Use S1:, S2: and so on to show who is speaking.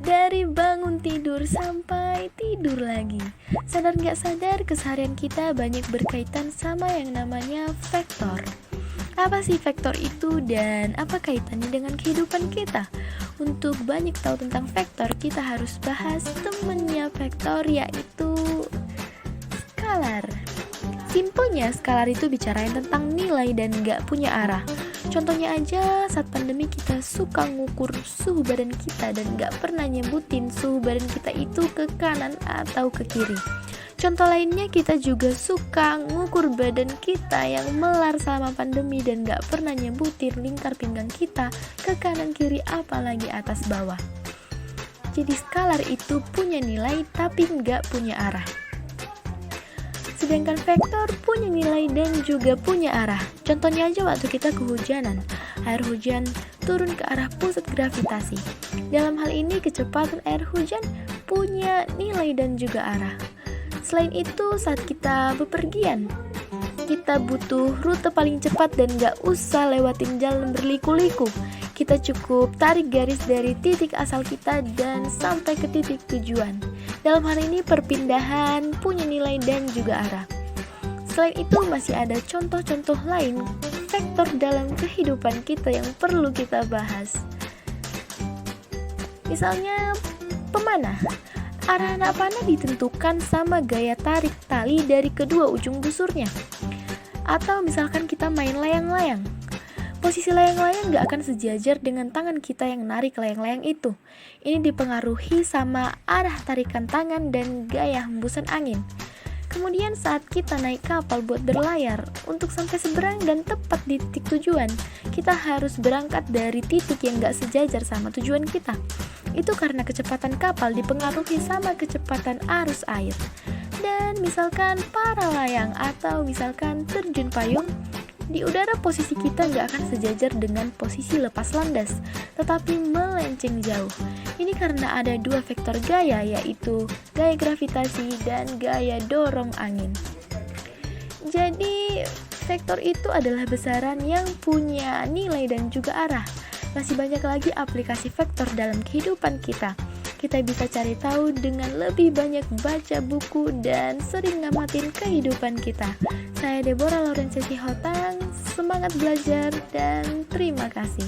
S1: Dari bangun tidur sampai tidur lagi. Sadar nggak sadar keseharian kita banyak berkaitan sama yang namanya vektor. Apa sih vektor itu dan apa kaitannya dengan kehidupan kita? Untuk banyak tahu tentang vektor, kita harus bahas temennya vektor, yaitu skalar. Simpelnya, skalar itu bicarain tentang nilai dan nggak punya arah. Contohnya aja, saat pandemi kita suka ngukur suhu badan kita dan nggak pernah nyebutin suhu badan kita itu ke kanan atau ke kiri. Contoh lainnya, kita juga suka ngukur badan kita yang melar selama pandemi dan gak pernah nyebutin lingkar pinggang kita ke kanan kiri apalagi atas bawah. Jadi skalar itu punya nilai tapi gak punya arah. Sedangkan vektor punya nilai dan juga punya arah. Contohnya aja waktu kita kehujanan, air hujan turun ke arah pusat gravitasi. Dalam hal ini kecepatan air hujan punya nilai dan juga arah. Selain itu, saat kita bepergian, kita butuh rute paling cepat dan gak usah lewatin jalan berliku-liku. Kita cukup tarik garis dari titik asal kita dan sampai ke titik tujuan. Dalam hal ini perpindahan punya nilai dan juga arah. Selain itu masih ada contoh-contoh lain vektor dalam kehidupan kita yang perlu kita bahas. Misalnya pemanah. Arah anak panah ditentukan sama gaya tarik tali dari kedua ujung busurnya. Atau misalkan kita main layang-layang. Posisi layang-layang gak akan sejajar dengan tangan kita yang narik layang-layang itu. Ini dipengaruhi sama arah tarikan tangan dan gaya hembusan angin. Kemudian saat kita naik kapal buat berlayar, untuk sampai seberang dan tepat di titik tujuan, kita harus berangkat dari titik yang gak sejajar sama tujuan kita. Itu karena kecepatan kapal dipengaruhi sama kecepatan arus air. Dan misalkan para layang atau misalkan terjun payung, di udara posisi kita gak akan sejajar dengan posisi lepas landas, tetapi melenceng jauh. Ini karena ada dua vektor gaya, yaitu gaya gravitasi dan gaya dorong angin. Jadi, vektor itu adalah besaran yang punya nilai dan juga arah. Masih banyak lagi aplikasi vektor dalam kehidupan kita. Kita bisa cari tahu dengan lebih banyak baca buku dan sering ngamatin kehidupan kita. Saya Deborah Laurencia Sihotang, semangat belajar dan terima kasih.